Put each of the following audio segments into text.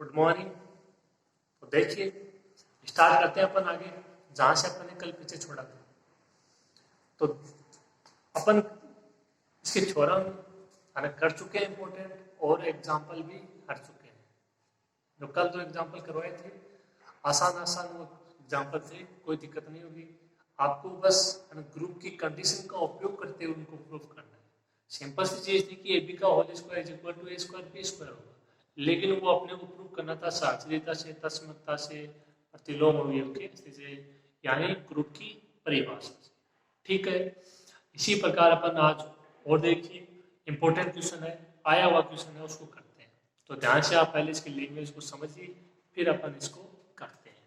Good morning. तो देखिए start करते हैं अपन आगे जहां से अपन ने कल पीछे छोड़ा था। तो अपन इसके थ्योरम कर चुके हैं इंपॉर्टेंट, और एग्जाम्पल भी कर चुके हैं। जो कल जो एग्जाम्पल करवाए थे आसान आसान वो एग्जाम्पल थे, कोई दिक्कत नहीं होगी आपको। बस ग्रुप की कंडीशन का उपयोग करते हुए उनको प्रूफ करना है। सिंपल सी चीज थी कि ए बी का whole square is equal to a square b square होगा, लेकिन वो अपने को प्रूव करना था साक्षरिता से, तस्मकता से, प्रतिलोम अवयव के से, यानी ग्रुप की परिभाषा से। ठीक है, इसी प्रकार अपन आज और देखिए इंपॉर्टेंट क्वेश्चन है, आया हुआ क्वेश्चन है, उसको करते हैं। तो ध्यान से आप पहले इसकी लैंग्वेज को समझिए, फिर अपन इसको करते हैं।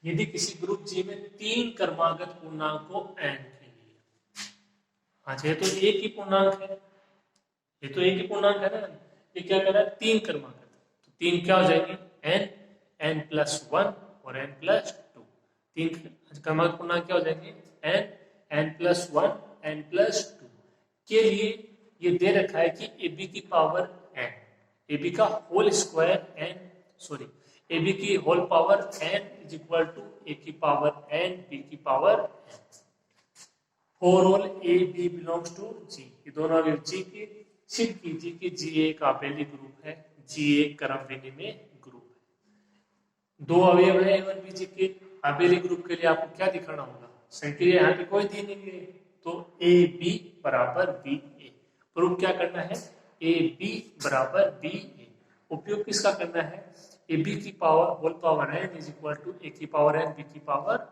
यदि किसी ग्रुप जी में 3 क्रमागत पूर्णांकों n के लिए, अच्छा ये तो एक ही पूर्णांक है, ये तो एक ही पूर्णांक है ना, ये क्या कर रहा है 3 क्रमागत, तो 3 क्या हो जाएंगे n, n+1 और n+2। 3 क्रमागत पूर्णांक क्या हो जाएंगे n, n+1, n+2 के लिए ये दे रखा है कि ab की पावर n, ab का whole square n, sorry ab की whole power n is equal to a की पावर n, b की power n। For all a b belongs to G, ये दोनों अवयव जी के, सिद्ध कीजिए कि जी एक आपेली ग्रुप है, जी एक क्रम विनिमय ग्रुप है। 2 अवयव है A1 B जी के, आपेली ग्रुप के लिए आपको क्या दिखाना होगा, संक्रिया यहाँ पे कोई दी नहीं है, तो ए बी बराबर बी ए। प्रूफ क्या करना है, ए बी बराबर बी ए। उपयोग किसका करना है, ए बी की power whole power n is equal to a की पावर n, बी की पावर।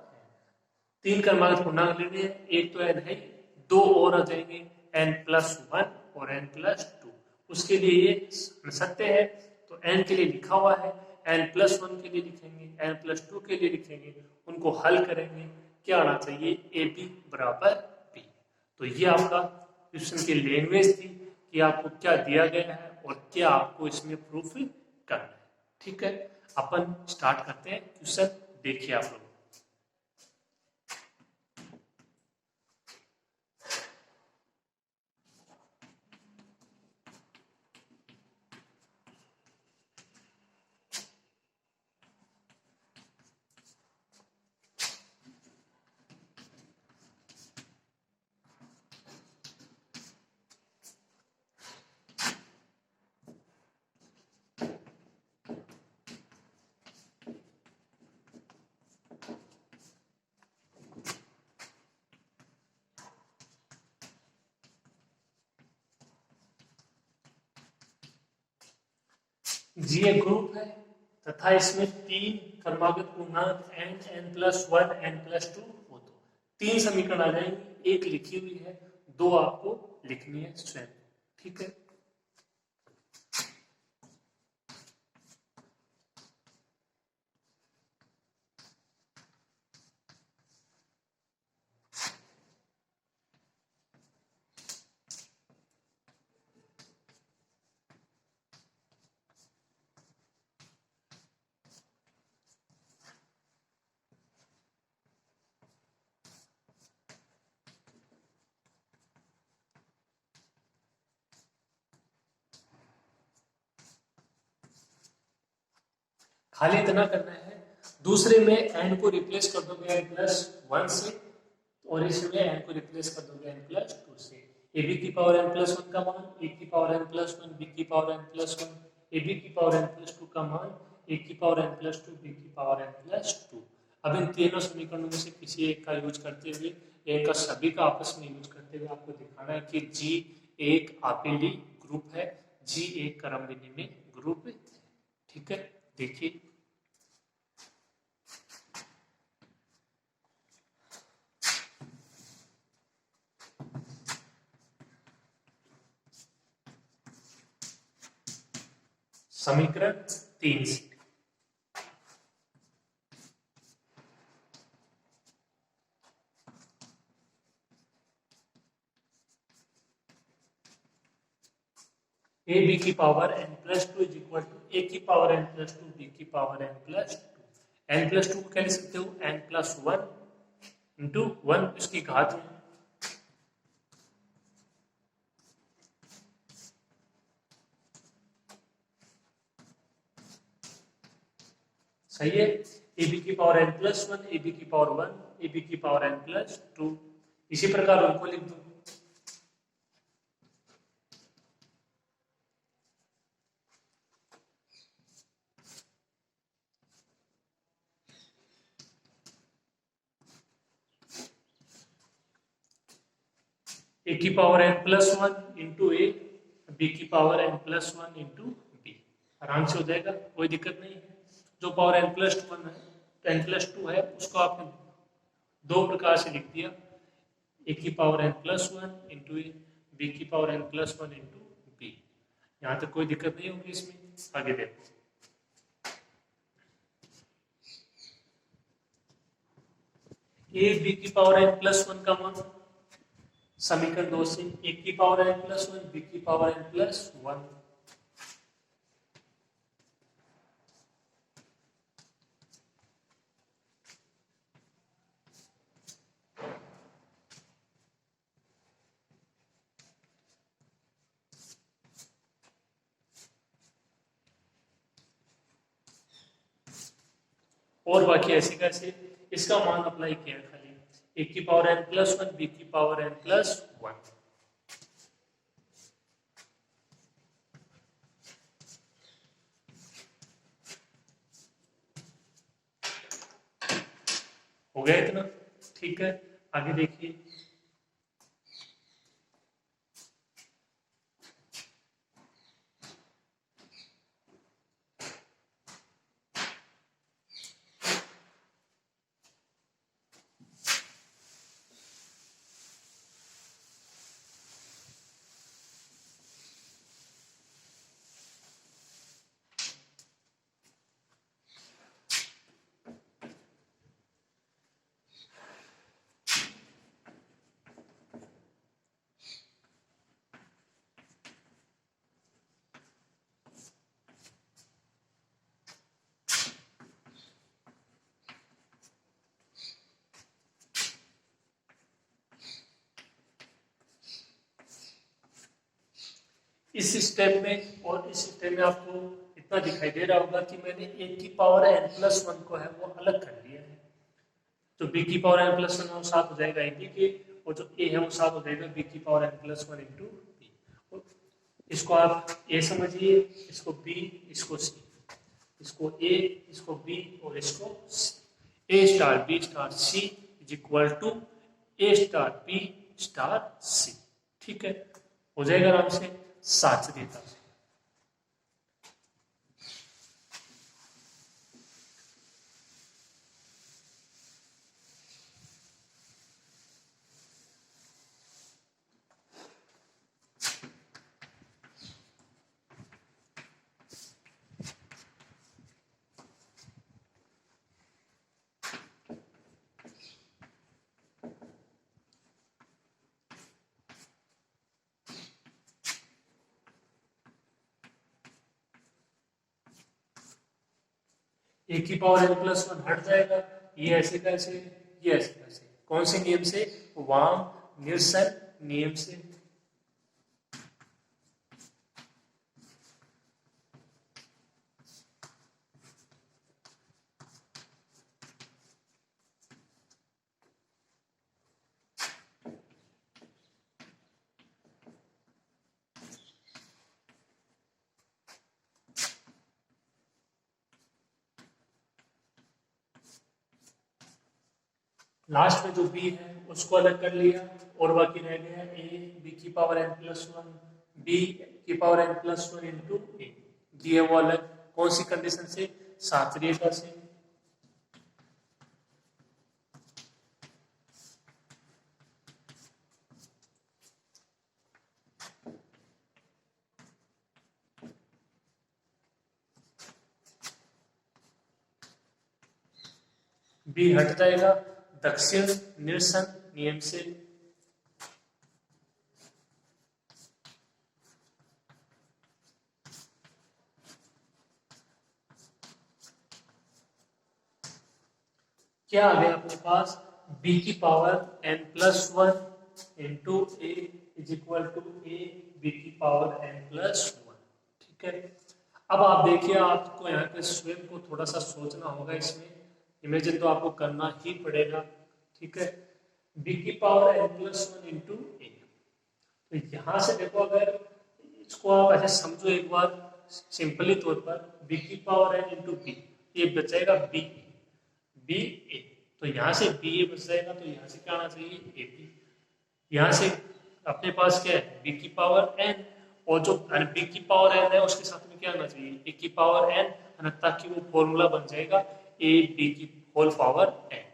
3 क्रमांक पूर्णांक लेने हैं, एक तो n है, 2 और आ जाएंगे n+1 और n+2। उसके लिए ये सत्य है, तो n के लिए लिखा हुआ है, n+1 के लिए लिखेंगे, n+2 के लिए लिखेंगे, उनको हल करेंगे, क्या आना चाहिए ए बी बराबर बी। तो ये आपका क्वेश्चन की लैंग्वेज थी कि आपको क्या दिया गया है और क्या आपको इसमें प्रूफ करना है। ठीक है, अपन स्टार्ट करते हैं क्वेश्चन, देखिए आप लोग। जी एक ग्रुप है तथा इसमें 3 क्रमागत पूर्णांक n, n+1, n+2 हो, तो 3 समीकरण आ जाएंगे, एक लिखी हुई है, 2 आपको लिखनी है स्वयं। ठीक है, खाली इतना करना है, दूसरे में n को रिप्लेस कर दोगे n+1 से, और इसमें n को रिप्लेस कर दोगे n+2 से। ए बी की पावर n+1 का मान ए की पावर n+1, बी की पावर n+1, ए बी की पावर n+2 का मान ए की पावर n+2, बी की पावर n+2। अब इन तीनों समीकरणों में से किसी एक का यूज करते हुए, एक का सभी का आपस में यूज करते हुए आपको दिखाना है कि जी एक आपेली ग्रुप है, जी एक क्रम विनिमय ग्रुप है। ठीक है, देखिए समीकरण 3 से ए बी की power n+2 is equal to a की पावर n+2, बी की पावर n+2। n+2 को क्या लिख सकते हो, n+1 इंटू 1 इसकी घात में, सही है। ए बी की power n plus one, a B की पावर वन, ए बी की पावर एन प्लस टू, इसी प्रकार उनको लिख दो। ए की power n plus one into ए, बी की power n plus one into b, आराम से हो जाएगा, कोई दिक्कत नहीं है। जो पावर एन प्लस वन है, एन प्लस टू है, उसको आपने दो प्रकार से लिख दिया, ए की power n plus one into ए, बी की power n plus one into b. यहाँ तक कोई दिक्कत नहीं होगी इसमें। आगे देखो, ए बी की पावर एन प्लस वन का मान समीकरण दो से, ए की power n plus one, B की पावर एन प्लस वन, और बाकी ऐसे कैसे इसका मान अप्लाई किया खाली, ए की power n plus one, B की पावर एन प्लस वन, हो गया इतना, ठीक है। आगे देखिए, इस स्टेप में और इस स्टेप में आपको इतना दिखाई दे रहा होगा कि मैंने ए की पावर एन प्लस वन को है वो अलग कर दिया है। तो बी की पावर एन प्लस वन वो साथ हो जाएगा ए बी के, और जो ए है वो साथ हो जाएगा बी की power n plus one into b. इसको आप ए समझिए, इसको बी, इसको सी, इसको ए, इसको बी और इसको c. A star b star c is equal to a star b star c, ठीक है, हो जाएगा आराम से साचरीता से। ए की पावर एन प्लस वन हट जाएगा, ये ऐसे कैसे, ये ऐसे कैसे, कौन से नियम से, वाम निरसन नियम से। लास्ट में जो बी है उसको अलग कर लिया, और बाकी रह गया ए बी की power n plus one, B की power n plus one into a, दिए वो अलग, कौन सी कंडीशन से, सात्रीयता से। बी हट जाएगा दक्षिण निरसन नियम से। क्या आ गया अपने पास, बी की power n plus one into A is equal to A B की पावर एन प्लस वन, ठीक है। अब आप देखिए, आपको यहाँ पे स्वयं को थोड़ा सा सोचना होगा, इसमें इमेजिन तो आपको करना ही पड़ेगा, ठीक है। बी की power n plus one into a, तो यहाँ से देखो, अगर इसको आप ऐसे समझो एक बार सिंपली तौर पर, बी की पावर n इंटू बी, ये बचेगा बी बी ए, तो यहाँ से बी ए बच जाएगा, तो यहाँ से क्या आना चाहिए, ए बी। यहाँ से अपने पास क्या है, बी की पावर n, और जो बी की पावर n है उसके साथ में क्या आना चाहिए, ए की पावर n, ताकि वो फॉर्मूला बन जाएगा ए बी की होल पावर n।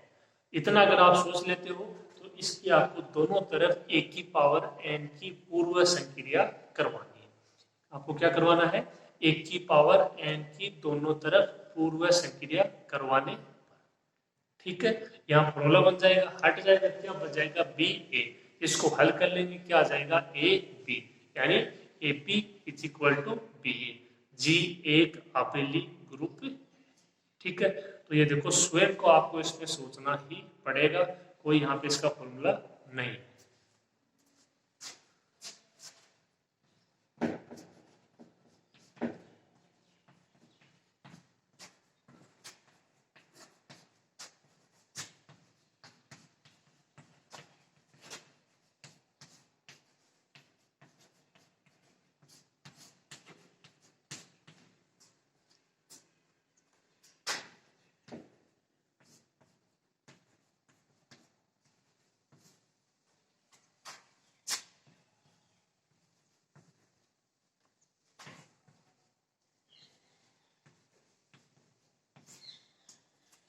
इतना अगर आप सोच लेते हो तो इसकी आपको दोनों तरफ ए की पावर n की पूर्व संक्रिया करवानी है। आपको क्या करवाना है, ए की पावर n की दोनों तरफ पूर्व संक्रिया करवाने, ठीक है। यहाँ फॉर्मूला बन जाएगा, हट जाएगा, क्या बच जाएगा, बी ए। इसको हल कर लेंगे, क्या आ जाएगा, ए बी, यानी a b is equal to b a. G एक अपेली ग्रुप, ठीक है। तो ये देखो, स्वयं को आपको इसमें सोचना ही पड़ेगा, कोई यहाँ पे इसका फॉर्मूला नहीं।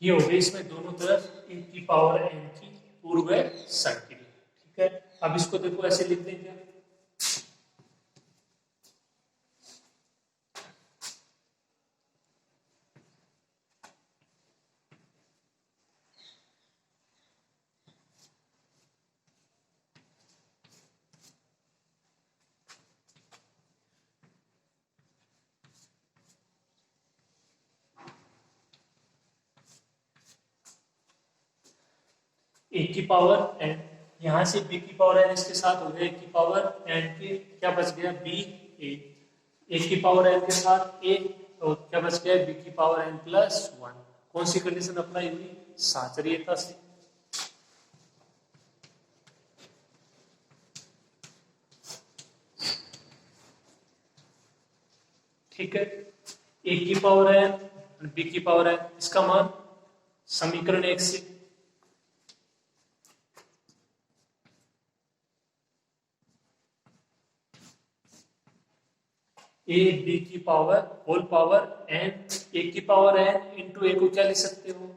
ये हो गई इसमें दोनों तरफ ए की पावर n की पूर्व संक्रिया, ठीक है। अब इसको देखो ऐसे लिख देंगे, ए की पावर n, यहाँ से b की पावर n इसके साथ हो गया, ए की पावर n के क्या बच गया, b a, ए की पावर n के साथ a, तो क्या बच गया, b की पावर n प्लस वन। कौन सी कंडीशन अप्लाई हुई, साचरीयता से, ठीक है। ए की पावर n बी की पावर n, इसका मान समीकरण एक से, ए बी की पावर होल पावर n, ए की पावर n इंटू ए को क्या लिख सकते हो,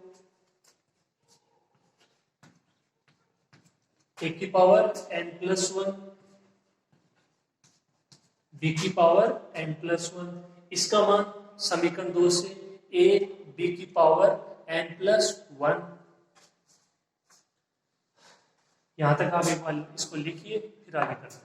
ए की power n plus one, B की पावर n प्लस वन, इसका मान समीकरण दो से ए बी की पावर n प्लस वन। यहां तक आप एक बार इसको लिखिए, फिर आगे करते हैं।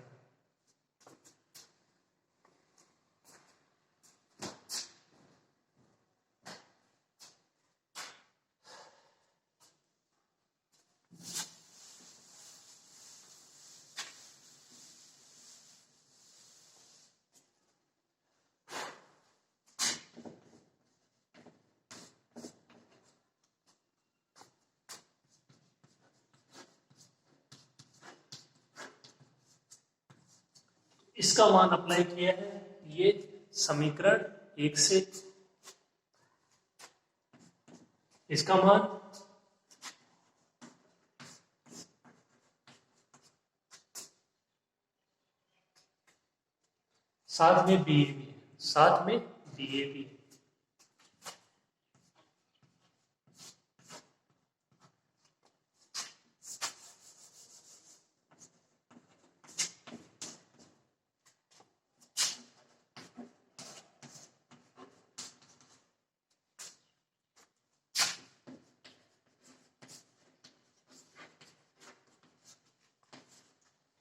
इसका मान अप्लाई किया है, ये समीकरण एक से, इसका मान साथ में बी ए भी, साथ में बी ए भी,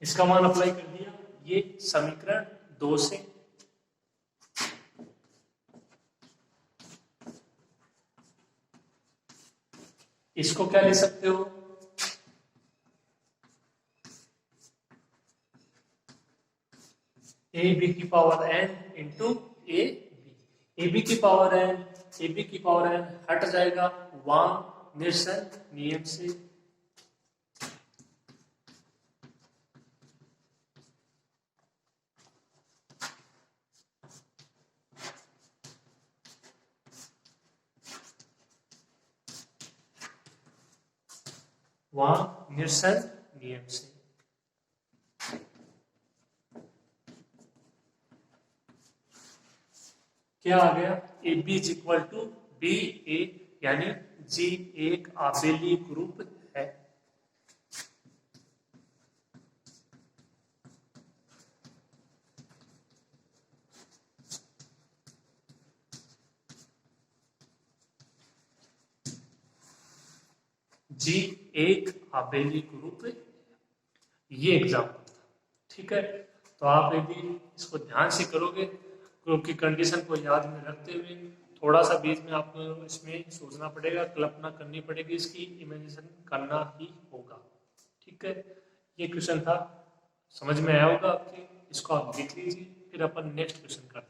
इसका मान अप्लाई कर दिया, ये समीकरण दो से, इसको क्या ले सकते हो, ए बी की power n into A B. A B की पावर एन, ए बी की पावर एन हट जाएगा वांग निरसन नियम से। वांग निरसन नियम से क्या आ गया, a b is equal to b a, यानी जी एक आबेली ग्रुप है। जी एक आबेली ग्रुप, ये एग्जाम्पल था। ठीक है, तो आप यदि इसको ध्यान से करोगे, ग्रुप की कंडीशन को याद में रखते हुए, थोड़ा सा बीच में आपको इसमें सोचना पड़ेगा, कल्पना करनी पड़ेगी, इसकी इमेजिनेशन करना ही होगा। ठीक है, ये क्वेश्चन था, समझ में आया होगा आपके, इसको आप लिख लीजिए, फिर अपन नेक्स्ट क्वेश्चन करते हैं।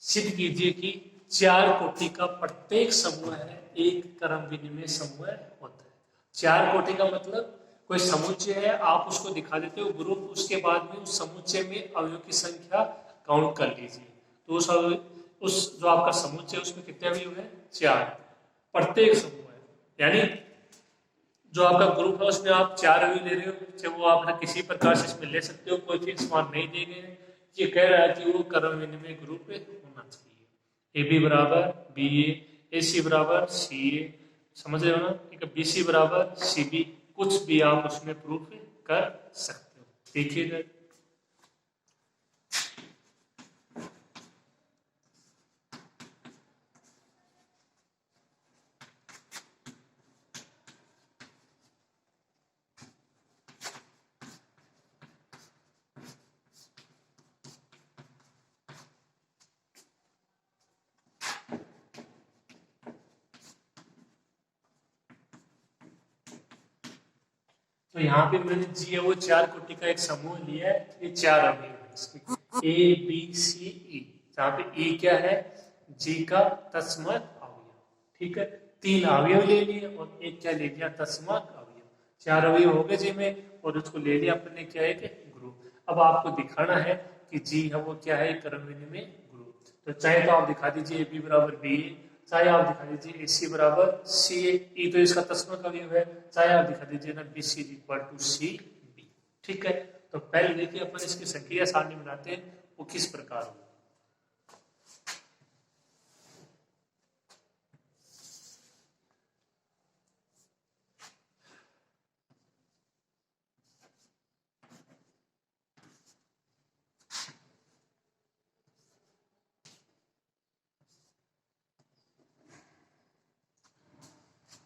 सिद्ध कीजिए कि चार कोटि का प्रत्येक समूह है एक क्रम विनिमय समूह होता है। चार कोटि का मतलब कोई समुच्चय है, आप उसको दिखा देते हो ग्रुप, उसके बाद में उस समुच्चय में अवयव की संख्या काउंट कर लीजिए, तो उस जो आपका समुच्चय है उसमें कितने अवयव है, चार, प्रत्येक समूह है, यानी जो आपका ग्रुप है उसमें आप चार अवयव ले रहे हो, चाहे वो आप किसी प्रकार से इसमें ले सकते हो, कोई फिक्स मान नहीं दे गए। ये कह रहा है कि वो क्रम विनिमय ग्रुप होना चाहिए, ए बी बराबर बी ए सी बराबर सी ए, समझ रहे हो ना, ठीक है, बी सी बराबर सी बी, कुछ भी आप उसमें प्रूफ कर सकते हो। देखिएगा, तो यहाँ पे मैंने जी है वो चार कोटि का एक समूह लिया है, ये चार अवयव है इसके, ए बी सी ई, जहाँ पे ई क्या है, जी का तस्मत अवयव, ठीक है, तीन अवयव ले लिए और एक क्या ले लिया, तस्मत अवयव, चार अवयव हो गए जी में, और उसको ले लिया अपने क्या है कि ग्रुप। अब आपको दिखाना है कि जी है वो क्या है, क्रम विनिमय ग्रुप, तो चाहे तो आप दिखा दीजिए ए बी बराबर बी, चाहे आप दिखा दीजिए ए सी बराबर सी ए, तो इसका तस्मा का अवयव है, चाहे आप दिखा दीजिए ना B C equal to C B. ठीक है, तो पहले देखिए अपन इसकी संख्या सारणी बनाते हैं, वो किस प्रकार होगी।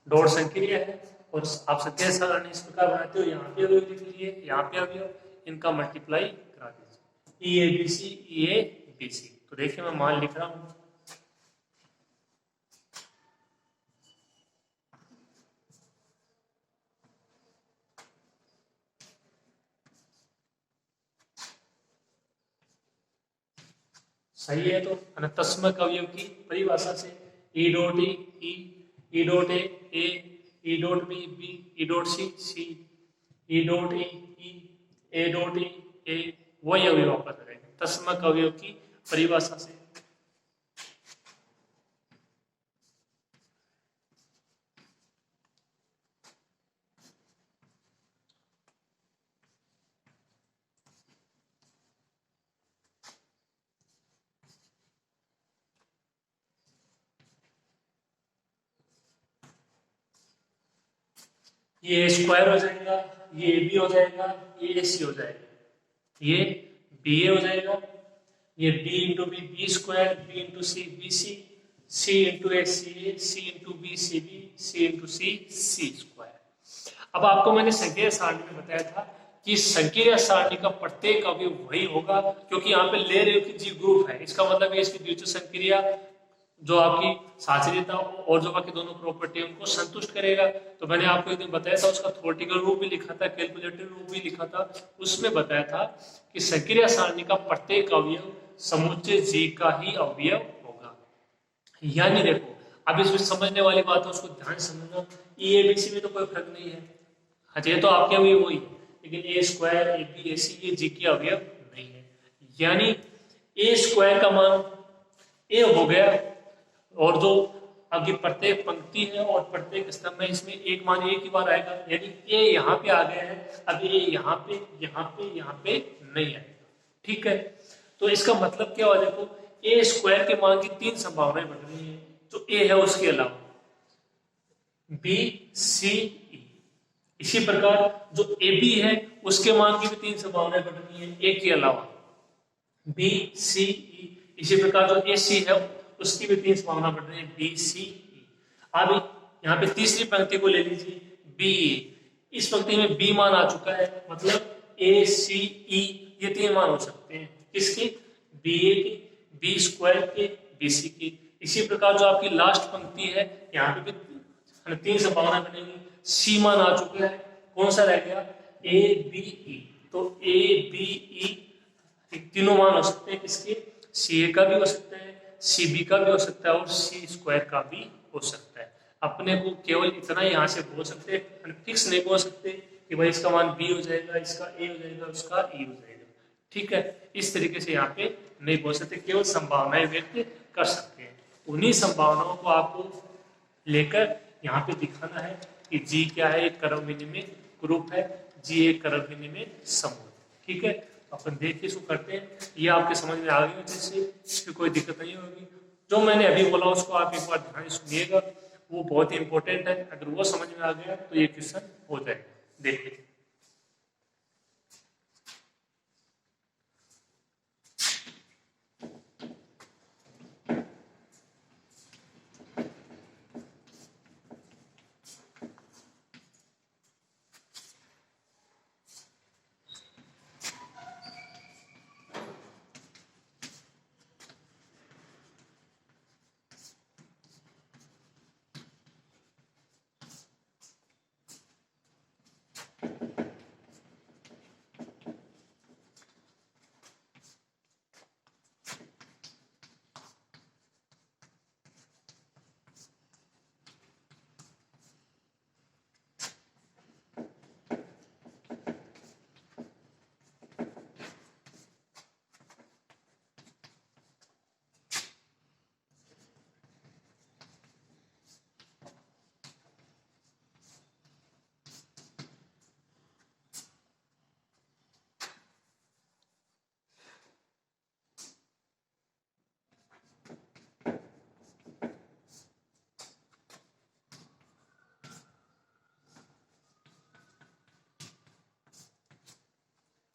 डॉट संक्रिय है, और आप संख्या सारणी इस प्रकार बनाते हो, यहाँ पे अवयव लिख लीजिए, यहाँ पे अवयव, इनका मल्टीप्लाई करा दीजिए, ई A B C, E A B C. तो देखिए मैं मान लिख रहा हूँ, सही है। तो अनतस्मक अवयव की परिभाषा से E dot E dot A E dot B E dot C E dot A dot A वही अवयव वापस आ जाएगा तस्मक अवयव की परिभाषा से। ये स्क्वायर हो जाएगा, ये बी हो जाएगा, ये सी हो जाएगा, ये बी ए हो जाएगा, ये b into b square, b into c c into a c into b c into c square. अब आपको मैंने संकीर्ण सारणी में बताया था कि संकीर्ण सारणी का प्रत्येक अवयव वही होगा, क्योंकि यहाँ पे ले रहे हो कि जी ग्रुप है, इसका मतलब है इसकी द्वितीय संक्रिया जो आपकी साचर्यता और जो बाकी दोनों प्रॉपर्टी उनको संतुष्ट करेगा। तो मैंने आपको एक दिन बताया था, उसका थ्योरेटिकल रूप भी लिखा था, कैलकुलेटेड रूप भी लिखा था, उसमें बताया था कि संकीर्ण सारणी का प्रत्येक अवयव समुच्चय जी का ही अवयव होगा। यानी देखो, अब इसमें समझने वाली बात है, उसको ध्यान से समझना। ए बी सी में तो कोई फर्क नहीं है, अच्छा ये तो आपके अवयव वही है, लेकिन ए स्क्वायर ए बी ए सी ये जी के अवयव नहीं है। यानी ए स्क्वायर का मान ए हो गया, और जो आगे प्रत्येक पंक्ति है और प्रत्येक स्तंभ में इसमें एक मान एक ही बार आएगा, यानी ए यहाँ पे आ गया है, अब ए यहाँ पे नहीं आएगा। ठीक है, तो इसका मतलब क्या हुआ, देखो ए स्क्वायर के मान की तीन संभावनाएं बन रही है, जो ए है उसके अलावा बी सी ई। इसी प्रकार जो ए बी है उसके मान की भी तीन संभावनाएं बन रही है ए के अलावा बी सी ई। इसी प्रकार जो ए सी है उसकी भी तीन संभावना बढ़ रही है बी सी ई। अब यहाँ पे तीसरी पंक्ति को ले लीजिए बी ए, इस पंक्ति में बी मान आ चुका है, मतलब ए सी ई ये तीन मान हो सकते हैं, किसके, बी ए के, बी स्क्वायर के, बी सी के। इसी प्रकार जो आपकी लास्ट पंक्ति है यहाँ पे भी तीन संभावना बनेगी, सी मान आ चुका है, कौन सा रह गया, ए बी ई। तो ए बी ई तीनों मान हो सकते हैं, किसके, सी ए का भी हो सकता है, सी बी का भी हो सकता है और सी स्क्वायर का भी हो सकता है। अपने को केवल इतना यहाँ से बोल सकते हैं, फिक्स नहीं बोल सकते कि भाई इसका मान बी हो जाएगा, इसका ए हो जाएगा, उसका ई हो जाएगा। ठीक है, इस तरीके से यहाँ पे नहीं बोल सकते, केवल संभावनाएं व्यक्त कर सकते हैं। उन्हीं संभावनाओं को आपको लेकर यहाँ पे दिखाना है कि जी क्या है, एक कर्व विनिमय ग्रुप है, जी एक कर्व विनिमय समूह। ठीक है, अपन देखिए इसको करते हैं, ये आपके समझ में आ गई जैसे, इसकी कोई दिक्कत नहीं होगी। जो मैंने अभी बोला उसको आप एक बार ध्यान सुनिएगा, वो बहुत ही इंपॉर्टेंट है, अगर वो समझ में आ गया तो ये क्वेश्चन हो जाएगा। देखिए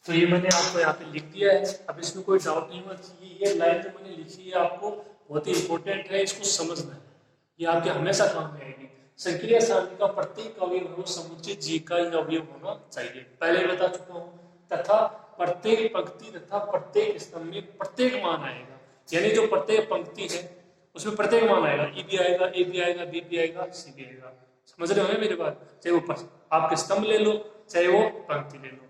तो ये मैंने आपको यहाँ पे लिख दिया है, अब इसमें कोई डाउट नहीं होना चाहिए। ये लाइन जो मैंने लिखी है आपको बहुत ही इंपॉर्टेंट है, इसको समझना है, ये आपके हमेशा काम में आएगी। संकीर्ण सारणी का प्रत्येक अवयव हो समुच्चय जी का ही अवयव होना चाहिए, पहले बता चुका हूँ। तथा प्रत्येक पंक्ति तथा प्रत्येक स्तंभ में प्रत्येक मान आएगा, यानी जो प्रत्येक पंक्ति है उसमें प्रत्येक मान आएगा, ई भी आएगा, ए भी आएगा, बी भी आएगा, सी भी आएगा। समझ रहे हो मेरी बात, चाहे वो आपके स्तंभ ले लो चाहे वो पंक्ति ले लो,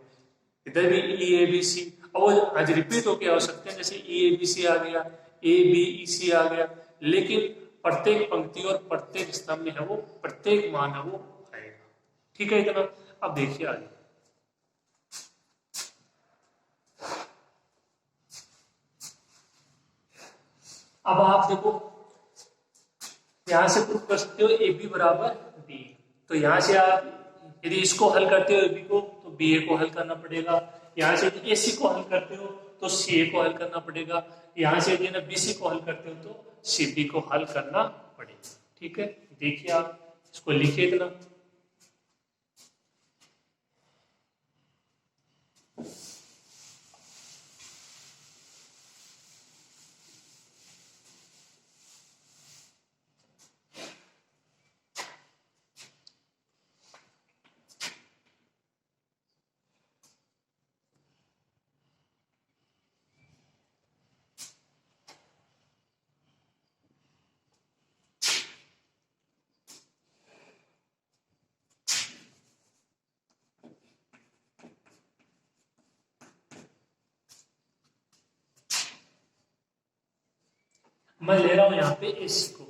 इधर भी ई ए बी सी, और वो आज रिपीट होके आ सकते हैं, जैसे ई ए बी सी आ गया, ए बी ई सी आ गया, लेकिन प्रत्येक पंक्ति और प्रत्येक स्तंभ में है वो प्रत्येक मान है वो आएगा। ठीक है इतना। अब देखिए आगे, अब आप देखो यहां से प्रूफ कर सकते हो ए बी बराबर बी। तो यहां से आप यदि इसको हल करते हो ए बी को, तो बी ए को हल करना पड़ेगा। यहां से यदि ए सी को हल करते हो तो सी ए को हल करना पड़ेगा। यहां से यदि ना बी सी को हल करते हो तो सी बी को हल करना पड़ेगा। ठीक है, देखिए आप इसको लिखिए इतना। मैं ले रहा हूं यहाँ पे एसी को,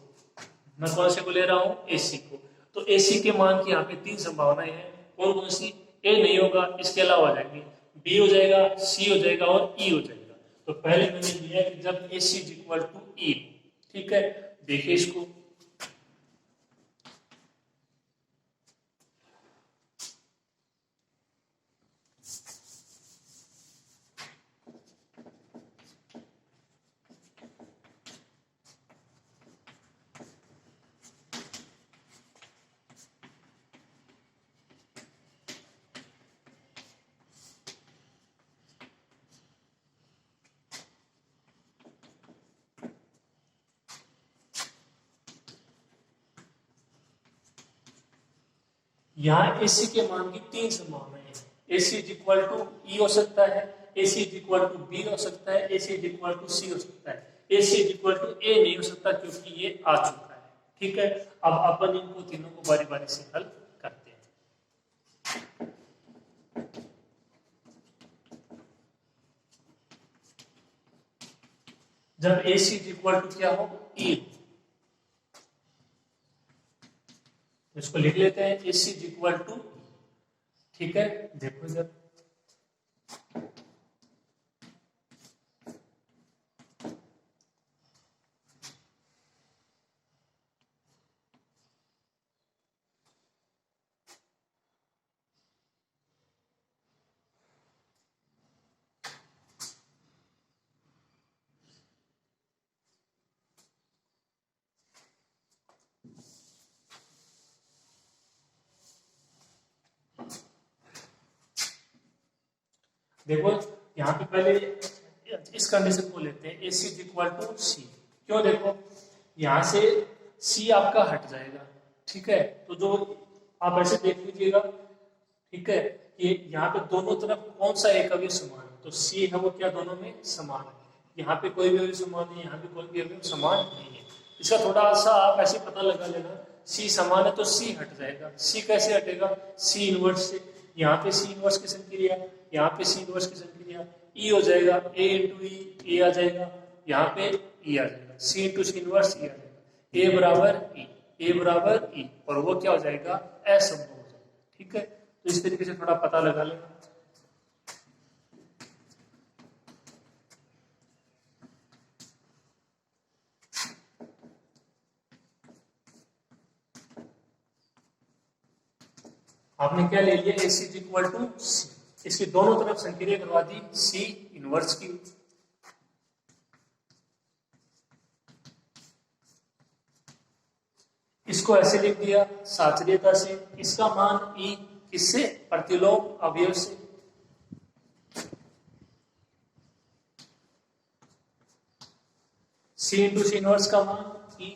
मैं कौन से को ले रहा हूँ एसी को। तो एसी के मान की यहाँ पे तीन संभावनाएं हैं। कौन कौन सी? ए नहीं होगा, इसके अलावा हो जाएंगे, बी हो जाएगा, सी हो जाएगा और ई हो जाएगा। तो पहले मैंने लिया कि जब ए सी इज इक्वल टू ई। ठीक है, देखिए इसको, यहाँ एसी के मान की तीन संभावनाएं हैं। AC is equal to E हो सकता है, AC is equal to B हो सकता है, AC is equal to C हो सकता है। AC is equal to A नहीं हो सकता क्योंकि ये आ चुका है। ठीक है, अब अपन इनको तीनों को बारी बारी से हल करते हैं। जब एसी इज इक्वल टू क्या हो? ई, इसको लिख लेते हैं एसी इज इक्वल टू। ठीक है, देखो जब देखो यहाँ पे पहले इस कंडीशन को लेते हैं, AC इज इक्वल टू सी। क्यों? देखो यहाँ से C आपका हट जाएगा। ठीक है, तो जो आप ऐसे देख लीजिएगा, ठीक है, कि यहाँ पे दोनों तरफ कौन सा एक अवयव समान है? तो C है वो क्या दोनों में समान है। यहाँ पे कोई भी अवयव समान नहीं है, यहाँ पे कोई भी अवयव समान नहीं है। इसका थोड़ा सा आप ऐसे पता लगा लेना, C समान है तो C हट जाएगा। C कैसे हटेगा? C इनवर्स से। यहाँ पे C इनवर्स की संक्रिया, यहाँ पे C इनवर्स की संक्रिया, E हो जाएगा A इंटू ई, ए आ जाएगा, यहाँ पे E आ जाएगा, C into C inverse E आ जाएगा, A बराबर E, A बराबर E, और वो क्या हो जाएगा? असंभव हो जाएगा। ठीक है, तो इस तरीके से थोड़ा पता लगा लेना। आपने क्या ले लिया? AC इज इक्वल टू सी, इसकी दोनों तरफ संक्रिया करवा दी C इनवर्स की। इसको ऐसे लिख दिया साचर्यता से, इसका मान E किससे? प्रतिलोम अवयव से। C इंटू सी इनवर्स का मान E,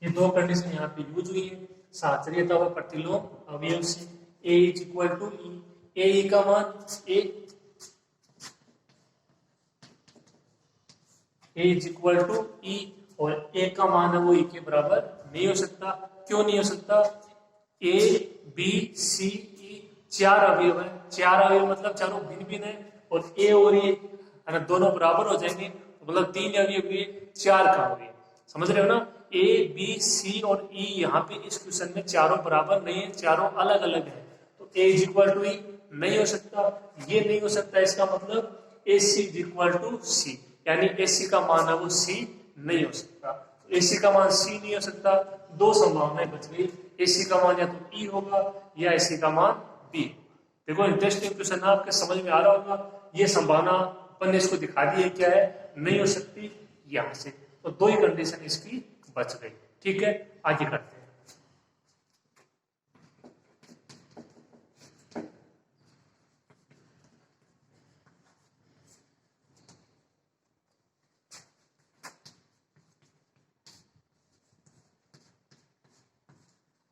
ये दो कंडीशन यहाँ पे यूज हुई है, साचर्यता व प्रतिलोम अवयव से। A is equal to e, a e का मान A, a is equal to e, और ए का मान है वो ई के बराबर नहीं हो सकता। क्यों नहीं हो सकता? ए बी सी ई चार अवयव है, चार अवयव मतलब चारों भिन्न भिन्न है, और ए और ए है ना दोनों बराबर हो जाएंगे, तो मतलब तीन अवयव हुए, चार का हुए। समझ रहे हो ना? ए बी सी और ई यहाँ पे इस क्वेश्चन में चारों बराबर नहीं है, चारों अलग अलग है, तो ए इज इक्वल टू ई नहीं हो सकता, ये नहीं हो सकता। इसका मतलब ए सी इज इक्वल टू सी, यानी ए सी का मान है वो सी नहीं हो सकता। ए सी का मान सी नहीं हो सकता, दो संभावनाएं बच गई, ए सी का मान या तो ई होगा या ए सी का मान बी। देखो इंटरेस्टिंग क्वेश्चन है, आपके समझ में आ रहा होगा। ये संभावना अपन ने इसको दिखा दी है क्या है, नहीं हो सकती यहां से, तो दो ही कंडीशन इसकी बच गई। ठीक है, आगे करते हैं।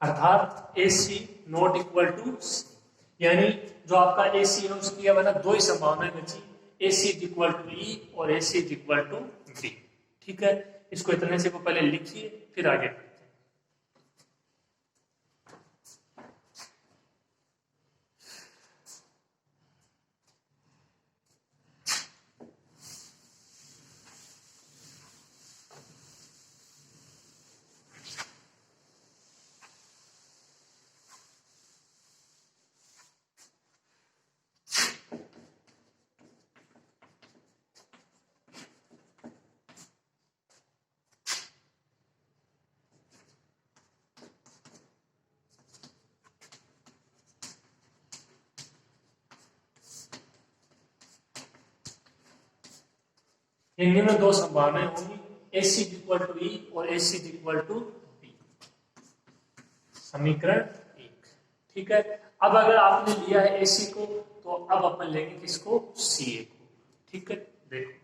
अर्थात ए सी नॉट इक्वल टू सी, यानी जो आपका ए सी है उसकी अब है ना दो ही संभावनाएं बची, ए सी इज इक्वल टू ई और ए सी इज इक्वल टू बी। ठीक है, इसको इतने से को पहले लिखिए फिर आगे करते हैं। इनमें में दो संभावनाएं होंगी, ए सी इक्वल टू ई और ए सी इक्वल टू बी। समीकरण एक। ठीक है, अब अगर आपने लिया है ए सी को तो अब अपन लेंगे किसको? सी ए को। ठीक है, देखो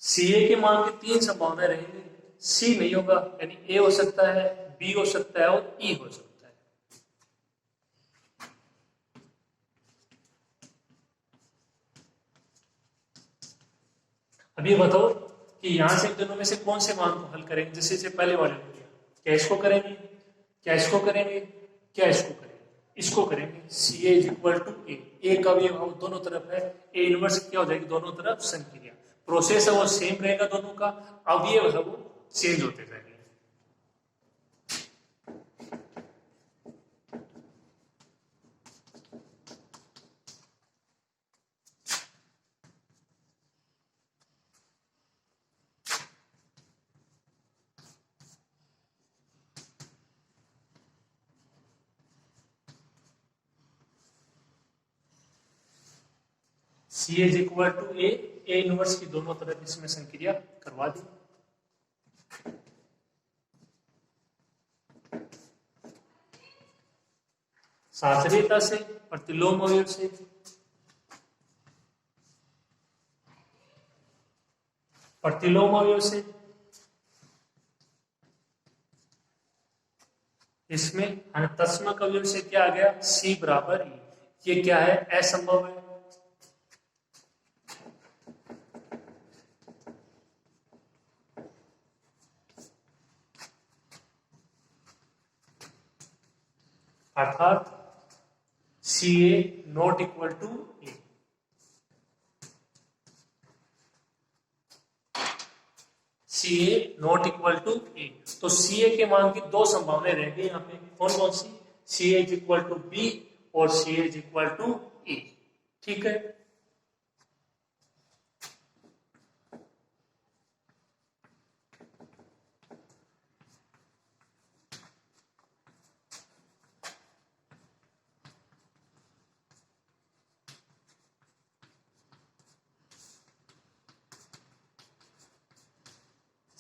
सी ए के मान की तीन संभावनाएं रहेंगी, सी नहीं होगा, यानी ए हो सकता है, बी हो सकता है और ई हो सकता है। अभी बताओ कि यहां से दोनों में से कौन से मान को हल करेंगे? जैसे से पहले वाले को किया, क्या इसको करेंगे, क्या इसको करेंगे, क्या इसको करेंगे? इसको करेंगे। सी ए इज इक्वल टू ए का भी दोनों तरफ है, ए इनवर्स क्या हो जाएगी? दोनों तरफ संक्रिया। प्रोसेस है वो सेम रहेगा दोनों का, अवयव है वो चेंज होते जाएंगे। C is equal to a inverse की दोनों तरफ इसमें संक्रिया करवा दी। साचर्यता से, प्रतिलोम अवयव से, प्रतिलोम अवयव से, इसमें तस्मक अवयव से क्या आ गया? सी बराबर ई। ये क्या है? असंभव है। अर्थात c a not equal to a. C a not equal to a, तो सी ए के मान की दो संभावनाएं रह गई यहाँ पे। कौन कौन सी? सी a is equal to b और c a is equal to ए। ठीक है,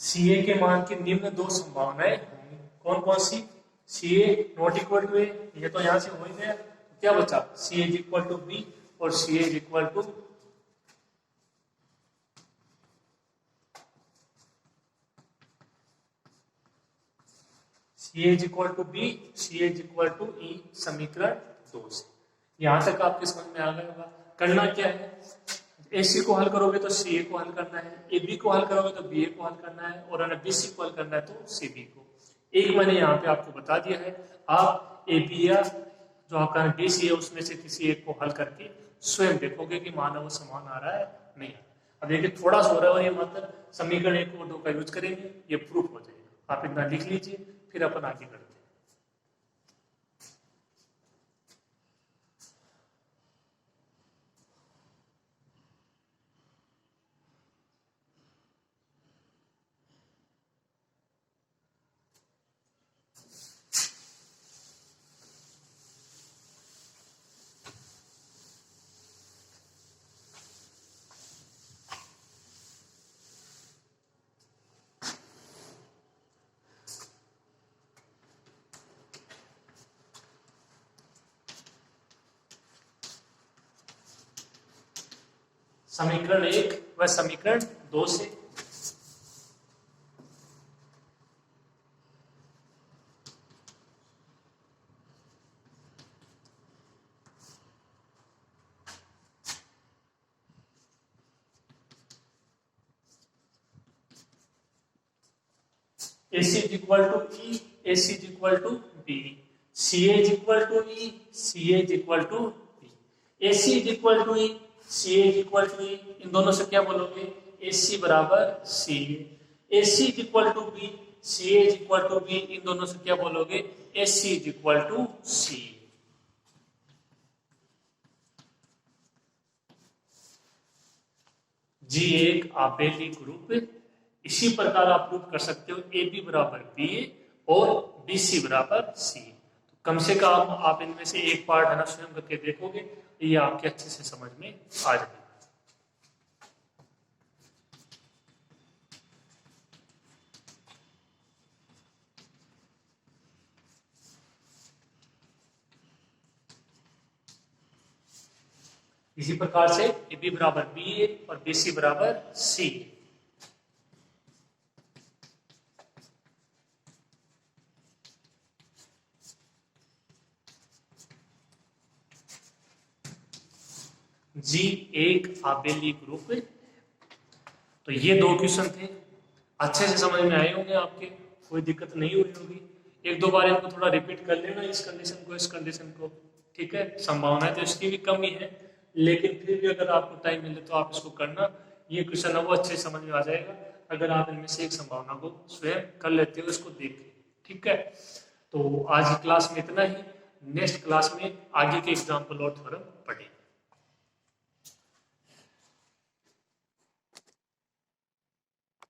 सी ए के मान की निम्न दो संभावनाएं होंगी। कौन कौन सी? सी ए नॉट इक्वल टू ए, ये तो यहां से हो ही गया, तो क्या बचा? C a is equal to b और c a is equal to c a is equal to b, c a is equal to e, समीकरण 2 से। यहां तक आपके समझ में आ गया होगा। करना क्या है, ए सी को हल करोगे तो सी ए को हल करना है, ए बी को हल करोगे तो बी ए को हल करना है, और अगर बी सी को हल करना है तो सी बी को। एक मैंने यहाँ पे आपको बता दिया है, आप ए बी या जो आपका डी सी है उसमें से किसी एक को हल करके स्वयं देखोगे कि माना वो समान आ रहा है नहीं। अब देखिए थोड़ा सा हो रहा है, ये मतलब समीकरण 1 और 2 का यूज करेंगे, ये प्रूफ हो जाएगा। आप इतना लिख लीजिए, फिर अपन आगे करते हैं। समीकरण 1 व समीकरण 2 से AC is equal to E, AC is equal to B, CA is equal to E, CA is equal to B, AC is equal to E, CA is equal to E, इन दोनों से क्या बोलोगे, AC बराबर CA, AC is equal to B, CA is equal to B, इन दोनों से क्या बोलोगे, AC is equal to CA। जी एक आपेली ग्रुप, इसी प्रकार आप प्रूव कर सकते हो ए बी बराबर बी ए और बी सी बराबर सी। तो कम से कम आप इनमें से एक पार्ट है ना स्वयं करके देखोगे, ये आपके अच्छे से समझ में आ जाएगा। इसी प्रकार से ए बी बराबर बी ए और बी सी बराबर सी। जी एक आबेली ग्रुप। तो ये 2 क्वेश्चन थे, अच्छे से समझ में आए होंगे आपके, कोई दिक्कत नहीं हुई होगी। एक दो बार इनको थोड़ा रिपीट कर लेना, इस कंडीशन को, इस कंडीशन को, ठीक है। संभावना है तो इसकी भी कमी है, लेकिन फिर भी अगर आपको टाइम मिले तो आप इसको करना। ये क्वेश्चन है वो अच्छे से समझ में आ जाएगा अगर आप इनमें से एक संभावना को स्वयं कर लेते हो, इसको देख के, ठीक है। तो आज की क्लास में इतना ही, नेक्स्ट क्लास में आगे के एग्जाम्पल और थ्योरम पढ़ेंगे।